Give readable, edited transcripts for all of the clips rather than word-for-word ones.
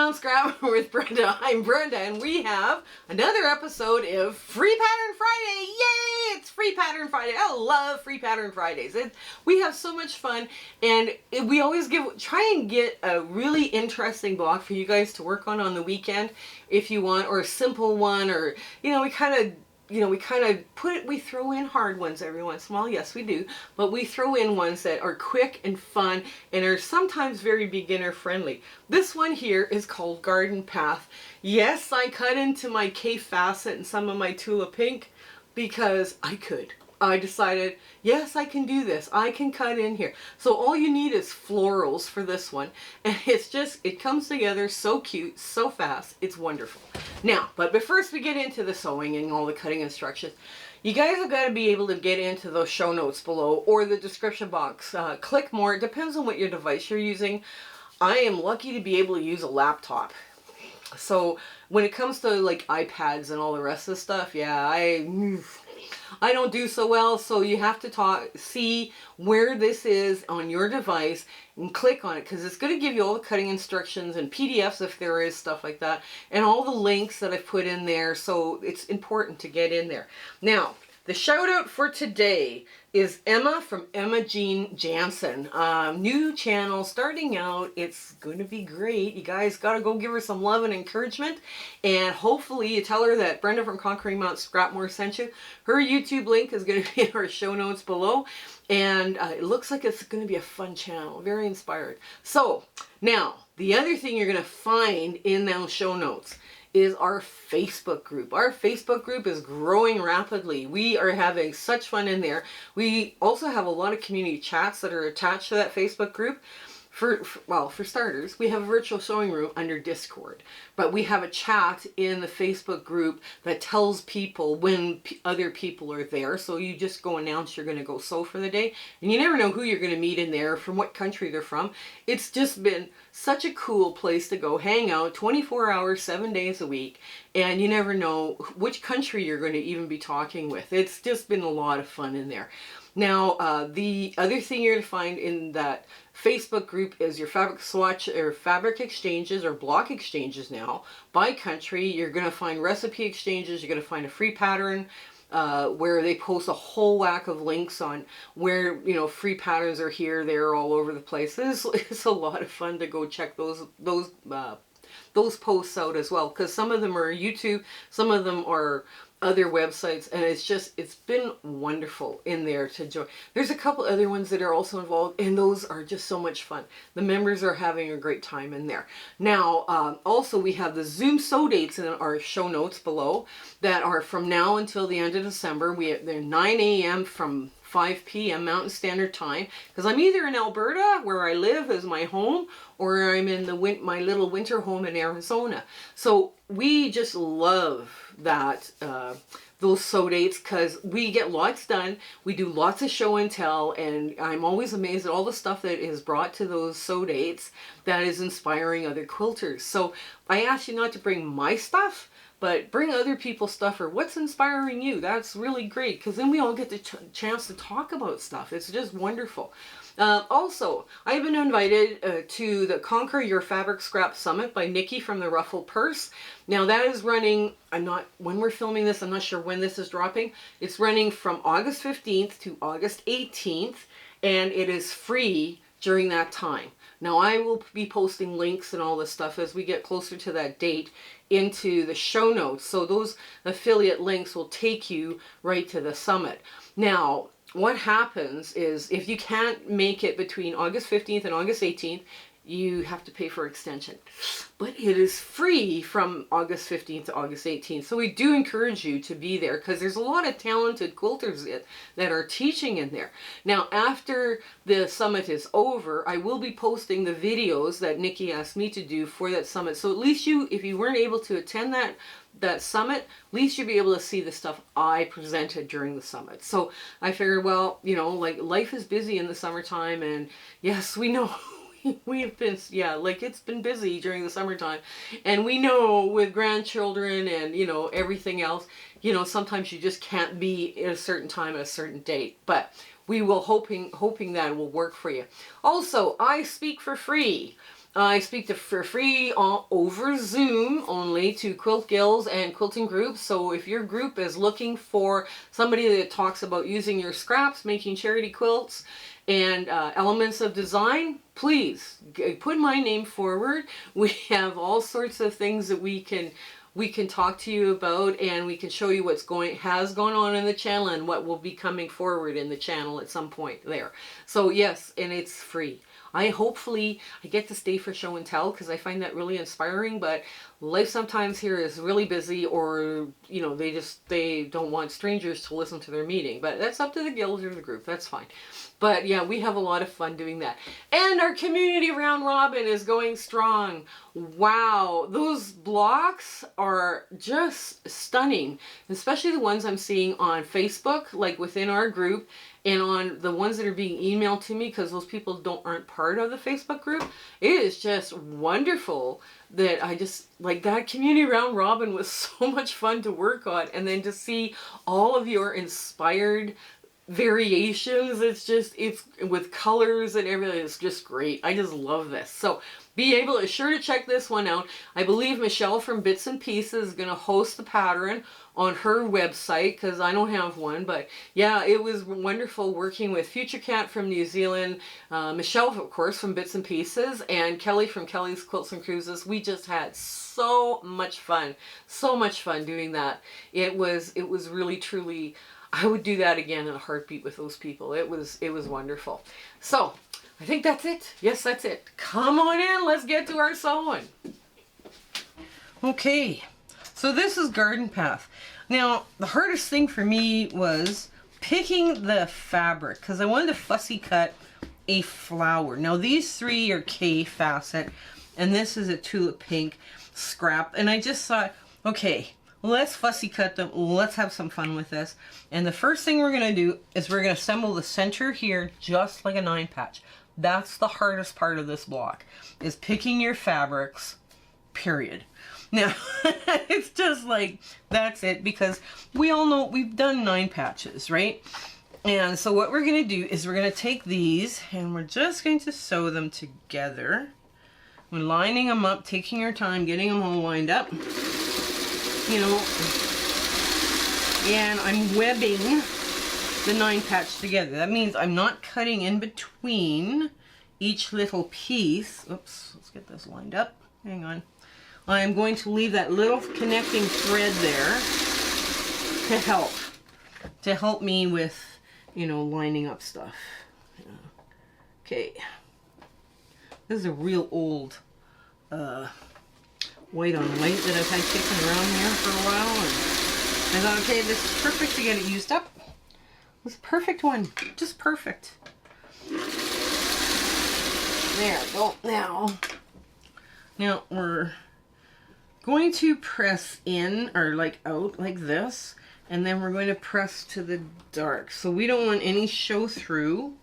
Mountain Scrap with Brenda. I'm Brenda, and we have another episode of Free Pattern Friday. Yay! It's Free Pattern Friday. I love Free Pattern Fridays. We have so much fun, and we always try and get a really interesting block for you guys to work on the weekend if you want, or a simple one, or we throw in hard ones every once in a while. Yes, we do. But we throw in ones that are quick and fun and are sometimes very beginner friendly. This one here is called Garden Path. Yes, I cut into my K facet and some of my Tula Pink because I could. I decided, yes, I can do this. I can cut in here. So all you need is florals for this one. And it comes together so cute, so fast. It's wonderful. Now, but first we get into the sewing and all the cutting instructions. You guys have got to be able to get into those show notes below or the description box. Click more. It depends on what your device you're using. I am lucky to be able to use a laptop. So when it comes to like iPads and all the rest of the stuff, yeah, I don't do so well, so you have to see where this is on your device and click on it, because it's going to give you all the cutting instructions and PDFs if there is stuff like that, and all the links that I've put in there, so it's important to get in there. Now, the shout out for today is Emma from Emma Jean Jansen. New channel starting out. It's going to be great. You guys got to go give her some love and encouragement. And hopefully you tell her that Brenda from Conquering Mount Scrapmore sent you. Her YouTube link is going to be in our show notes below. And it looks like it's going to be a fun channel. Very inspired. So now the other thing you're going to find in those show notes is our Facebook group. Our Facebook group is growing rapidly. We are having such fun in there. We also have a lot of community chats that are attached to that Facebook group. For starters, we have a virtual sewing room under Discord, but we have a chat in the Facebook group that tells people when other people are there. So you just go announce you're going to go sew for the day, and you never know who you're going to meet in there, from what country they're from. It's just been such a cool place to go hang out 24 hours, 7 days a week, and you never know which country you're going to even be talking with. It's just been a lot of fun in there. Now, the other thing you're going to find in that Facebook group is your fabric swatch or fabric exchanges or block exchanges now by country. You're going to find recipe exchanges. You're going to find a free pattern where they post a whole whack of links on where, free patterns are here, there, all over the place. It's a lot of fun to go check those posts out as well, because some of them are YouTube, some of them are other websites, and it's been wonderful in there to join. There's a couple other ones that are also involved, and those are just so much fun. The members are having a great time in there. Now, also we have the Zoom sew dates in our show notes below that are from now until the end of December. They're 9 a.m. from 5 p.m. Mountain Standard Time, because I'm either in Alberta, where I live as my home, or I'm in my little winter home in Arizona. So we just love that those sew dates, because we get lots done. We do lots of show and tell, and I'm always amazed at all the stuff that is brought to those sew dates that is inspiring other quilters. So I ask you not to bring my stuff, but bring other people's stuff or what's inspiring you. That's really great, because then we all get the chance to talk about stuff. It's just wonderful. Also, I've been invited to the Conquer Your Fabric Scrap Summit by Nikki from the Ruffled Purse. Now that is running, when we're filming this, I'm not sure when this is dropping. It's running from August 15th to August 18th, and it is free during that time. Now I will be posting links and all this stuff as we get closer to that date into the show notes. So those affiliate links will take you right to the summit. Now, what happens is if you can't make it between August 15th and August 18th, you have to pay for extension. But it is free from August 15th to August 18th. So we do encourage you to be there, because there's a lot of talented quilters that are teaching in there. Now, after the summit is over, I will be posting the videos that Nikki asked me to do for that summit. So at least if you weren't able to attend that summit, at least you'll be able to see the stuff I presented during the summit. So I figured, well, like life is busy in the summertime, and yes, we know we've been, it's been busy during the summertime, and we know with grandchildren and everything else, sometimes you just can't be at a certain time at a certain date, but we will hoping that it will work for you. Also, I speak for free I speak to for free over Zoom only to quilt guilds and quilting groups. So if your group is looking for somebody that talks about using your scraps, making charity quilts, and elements of design, please put my name forward. We have all sorts of things that we can talk to you about, and we can show you what's has gone on in the channel and what will be coming forward in the channel at some point there. So yes, and it's free. Hopefully I get to stay for show and tell because I find that really inspiring, but life sometimes here is really busy, or you know, they don't want strangers to listen to their meeting, but that's up to the guild or the group. That's fine. But yeah, we have a lot of fun doing that. And our community round robin is going strong. Wow, those blocks are just stunning, especially the ones I'm seeing on Facebook, like within our group, and on the ones that are being emailed to me because those people aren't part of the Facebook group. It is just wonderful that I just, like, that community round robin was so much fun to work on, and then to see all of your inspired variations, it's with colors and everything, it's just great. I just love this. So be sure to check this one out. I believe Michelle from Bits and Pieces is going to host the pattern on her website because I don't have one. But yeah, it was wonderful working with FutureCat from New Zealand, Michelle, of course, from Bits and Pieces, and Kelley from Kelley's Quilts and Cruises. We just had so much fun doing that. It was really, truly, I would do that again in a heartbeat with those people. It was wonderful. So I think that's it. Yes, that's it. Come on in. Let's get to our sewing. Okay, so this is Garden Path. Now, the hardest thing for me was picking the fabric because I wanted to fussy cut a flower. Now, these three are K facet, and this is a tulip pink scrap. And I just thought, okay, let's fussy cut them. Let's have some fun with this. And the first thing we're going to do is we're going to assemble the center here just like a 9 patch. That's the hardest part of this block, is picking your fabrics, period. Now, it's just like, that's it, because we all know we've done 9 patches, right? And so what we're going to do is we're going to take these and we're just going to sew them together. We're lining them up, taking our time, getting them all lined up. You know, and I'm webbing the 9 patch together. That means I'm not cutting in between each little piece. Oops, let's get this lined up. Hang on. I'm going to leave that little connecting thread there to help me with, you know, lining up stuff. Okay. This is a real old white on white that I've had kicking around here for a while, and I thought, okay, this is perfect to get it used up. This perfect one, just perfect. There we go. Now we're going to press in, or like out like this, and then we're going to press to the dark. So we don't want any show through,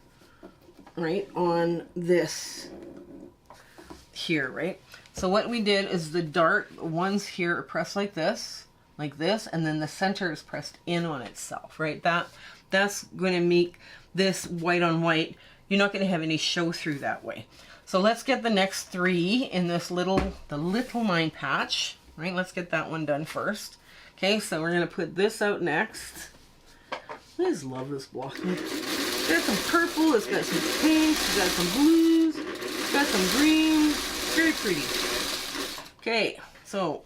right, on this here, right? So what we did is the dark ones here are pressed like this, and then the center is pressed in on itself, right? That's going to make this white on white. You're not going to have any show through that way. So let's get the next 3 in this the little 9 patch, right? Let's get that one done first. Okay, so we're going to put this out next. I just love this block. It's got some purple, it's got some pinks, it's got some blues, it's got some greens. Very pretty. Okay, so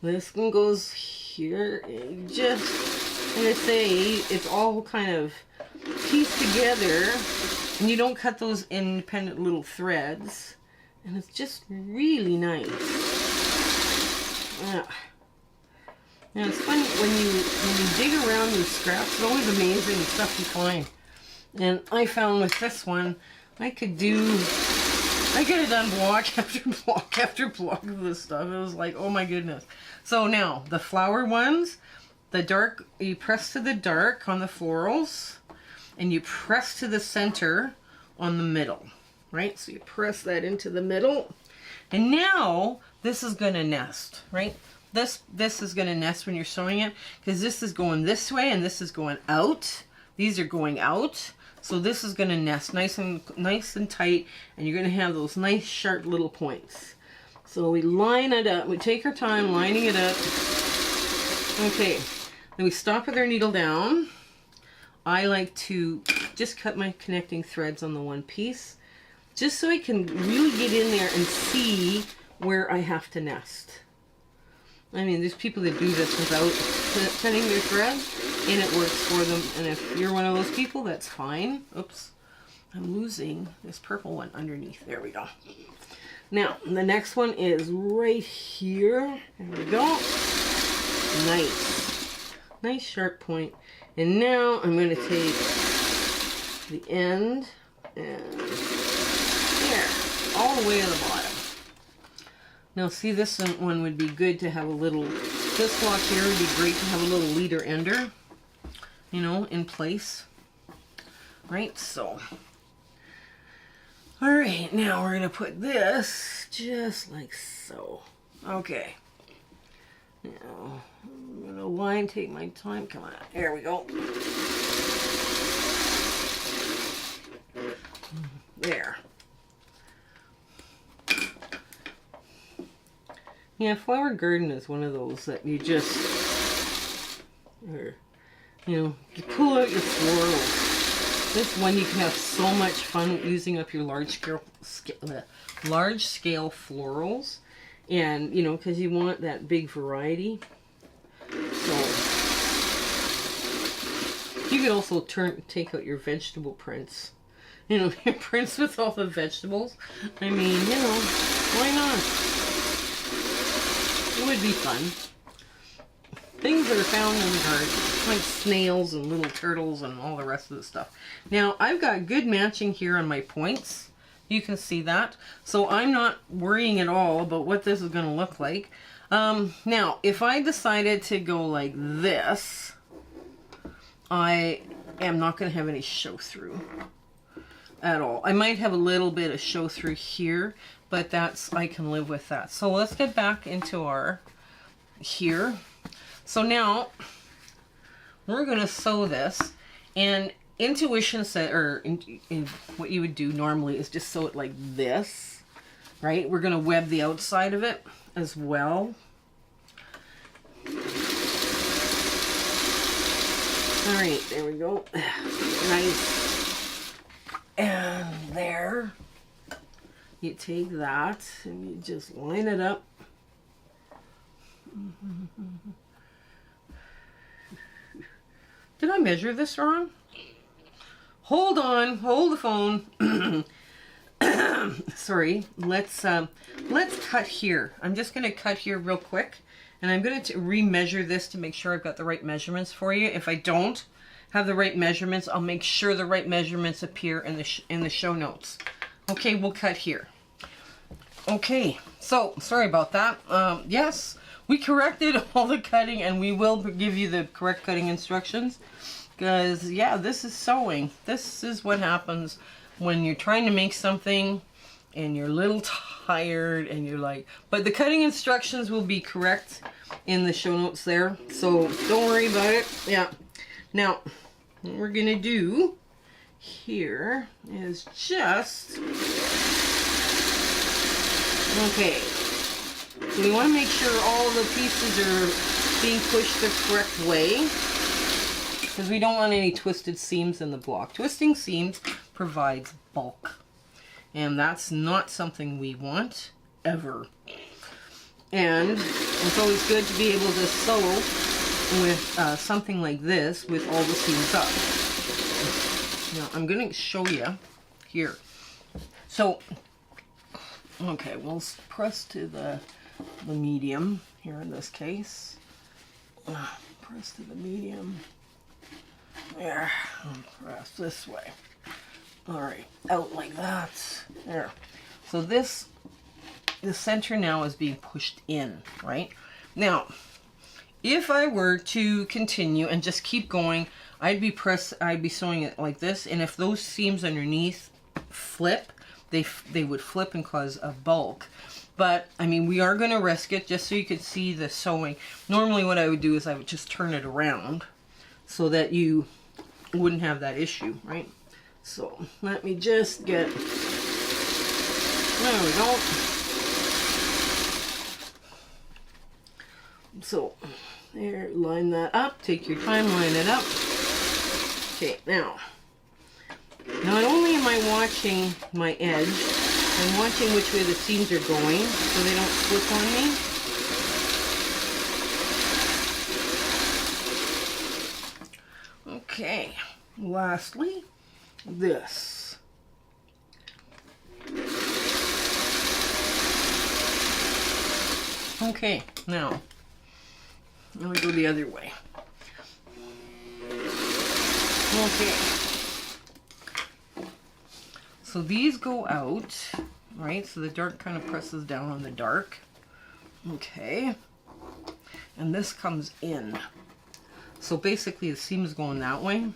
this one goes here, and just, I'm going to say, it's all kind of pieced together, and you don't cut those independent little threads, and it's just really nice. Now it's funny when you dig around these scraps, it's always amazing the stuff you find. And I found with this one, I could have done block after block after block of this stuff. It was like, oh my goodness. So now, the flower ones, the dark, you press to the dark on the florals, and you press to the center on the middle, right? So you press that into the middle, and now this is going to nest, right? This is going to nest when you're sewing it, because this is going this way and this is going out. These are going out. So this is going to nest nice and tight, and you're going to have those nice sharp little points. So we line it up. We take our time lining it up. Okay, then we stop with our needle down. I like to just cut my connecting threads on the one piece, just so I can really get in there and see where I have to nest. I mean, there's people that do this without cutting their threads, and it works for them. And if you're one of those people, that's fine. Oops, I'm losing this purple one underneath. There we go. Now, the next one is right here. There we go. Nice. Nice sharp point. And now I'm going to take the end and there, all the way to the bottom. Now see, this one would be good to have a little, this block here would be great to have a little leader ender, you know, in place. Right, so. Alright, now we're going to put this just like so. Okay. Now, I'm going to line, take my time. Come on, there we go. There. Yeah, flower garden is one of those that you just, you know, you pull out your florals. This one you can have so much fun using up your large scale florals, and you know, because you want that big variety. So you could also take out your vegetable prints. You know, your prints with all the vegetables. I mean, you know, why not? It would be fun. Things that are found in the garden, like snails and little turtles and all the rest of the stuff. Now, I've got good matching here on my points. You can see that. So I'm not worrying at all about what this is going to look like. Now, if I decided to go like this, I am not going to have any show through at all. I might have a little bit of show through here, but that's, I can live with that. So let's get back into our here. So now we're going to sew this, and intuition said, or in what you would do normally is just sew it like this, right? We're going to web the outside of it as well. All right, there we go. Nice. And there, you take that and you just line it up. Did I measure this wrong? Hold on, hold the phone. Sorry, let's cut here. I'm just going to cut here real quick, and I'm going to remeasure this to make sure I've got the right measurements for you. If I don't have the right measurements, I'll make sure the right measurements appear in the show notes. Okay, we'll cut here. Okay, so sorry about that. Yes, we corrected all the cutting, and we will give you the correct cutting instructions. Because, yeah, this is sewing. This is what happens when you're trying to make something and you're a little tired and you're like, but the cutting instructions will be correct in the show notes there. So don't worry about it. Yeah. Now, what we're going to do here is just, okay. So we want to make sure all the pieces are being pushed the correct way, because we don't want any twisted seams in the block. Twisting seams provides bulk, and that's not something we want ever. And it's always good to be able to sew with something like this with all the seams up. Now I'm going to show you here. So, okay, we'll press to the medium here in this case. Press to the medium. There, press this way. Alright, out like that. There. So this, the center now is being pushed in, right? Now, if I were to continue and just keep going, I'd be sewing it like this, and if those seams underneath flip, they would flip and cause a bulk. But, I mean, we are going to risk it just so you can see the sewing. Normally what I would do is I would just turn it around so that you wouldn't have that issue, right? So let me just get, there we go. So there, line that up, take your time, line it up. Okay, now not only am I watching my edge, I'm watching which way the seams are going so they don't slip on me. Okay, lastly, this. Okay, now we go the other way. Okay. So these go out, right? So the dark kind of presses down on the dark. Okay. And this comes in. So basically the seam is going that way.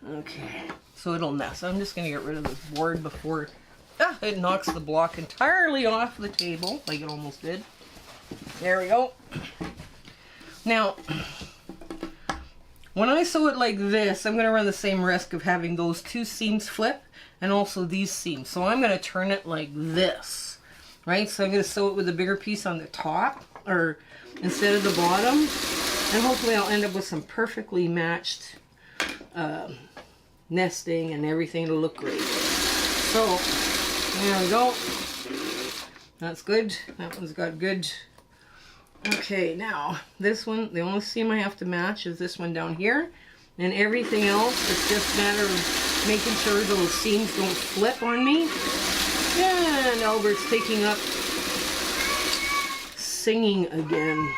Okay. So it'll nest. I'm just going to get rid of this board before it knocks the block entirely off the table, like it almost did. There we go. Now, when I sew it like this, I'm going to run the same risk of having those two seams flip and also these seams. So I'm going to turn it like this, right? So I'm going to sew it with a bigger piece on the top or instead of the bottom. And hopefully I'll end up with some perfectly matched nesting and everything to look great. So, there we go. That's good. That one's got good. Okay, now this one, the only seam I have to match is this one down here, and everything else is just a matter of making sure those seams don't flip on me. And Albert's taking up singing again.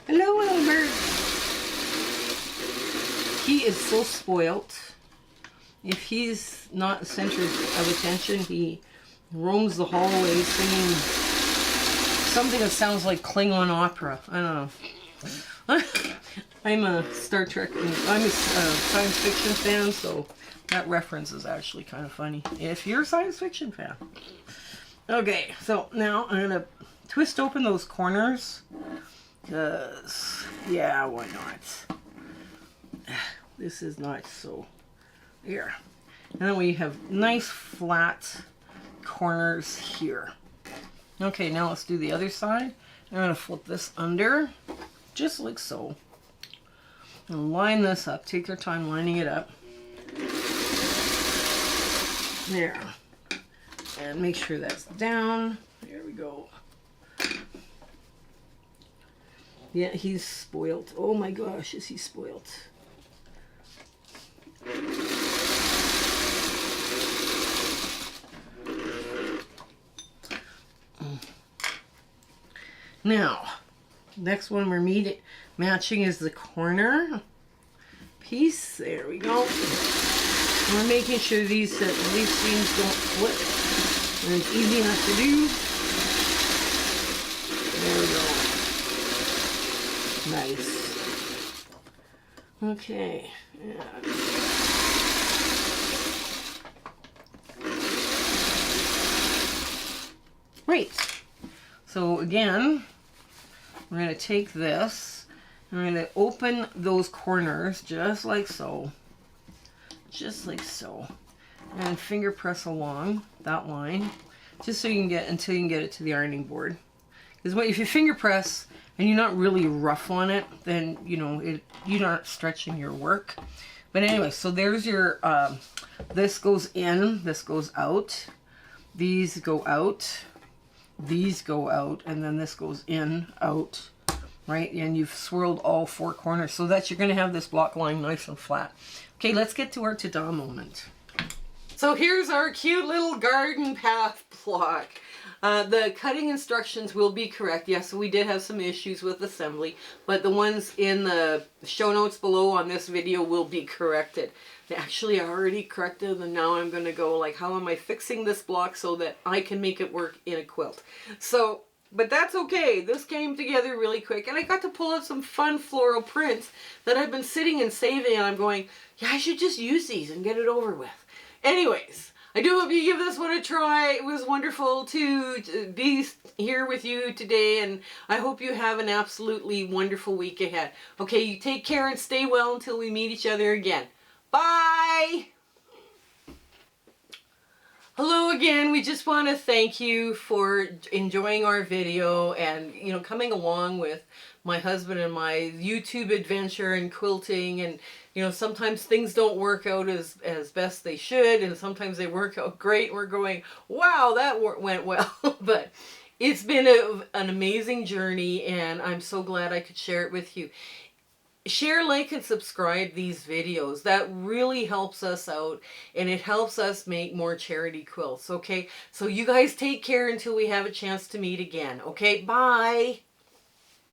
Hello, Albert. He is so spoilt. If he's not the center of attention, he roams the hallway singing something that sounds like Klingon opera. I don't know. I'm a Star Trek, I'm a science fiction fan, so that reference is actually kind of funny. If you're a science fiction fan. Okay, so now I'm going to twist open those corners. Because, yeah, why not? This is not so. Here. And then we have nice flat corners here. Okay, now let's do the other side. I'm going to flip this under, just like so. And line this up. Take your time lining it up. There. And make sure that's down. There we go. Yeah, he's spoiled. Oh my gosh, is he spoiled. Now, next one we're matching is the corner piece. There we go. And we're making sure these seams don't flip. And it's easy enough to do. There we go. Nice. Okay. Yeah. Right. So again, we're going to take this, and we're going to open those corners just like so. Just like so. And finger press along that line, just so you can get, until you can get it to the ironing board. Because if you finger press and you're not really rough on it, then, you know, you're not stretching your work. But anyway, so there's your, this goes in, this goes out, these go out, these go out, and then this goes in, out, right? And you've swirled all four corners so that you're going to have this block line nice and flat. Okay, let's get to our ta-da moment. So here's our cute little garden path block. The cutting instructions will be correct. Yes, we did have some issues with assembly, but the ones in the show notes below on this video will be corrected. Actually, I already corrected them. Now I'm going to go like, how am I fixing this block so that I can make it work in a quilt? So, but that's okay. This came together really quick, and I got to pull out some fun floral prints that I've been sitting and saving, and I'm going, yeah, I should just use these and get it over with. Anyways, I do hope you give this one a try. It was wonderful to be here with you today, and I hope you have an absolutely wonderful week ahead. Okay, you take care and stay well until we meet each other again. Bye! Hello again. We just want to thank you for enjoying our video and, coming along with my husband and my YouTube adventure and quilting. And, sometimes things don't work out as best they should, and sometimes they work out great. We're going, wow, that went well. But it's been an amazing journey, and I'm so glad I could share it with you. Share, like, and subscribe these videos. That really helps us out, and it helps us make more charity quilts. Okay, so you guys take care until we have a chance to meet again. Okay, bye.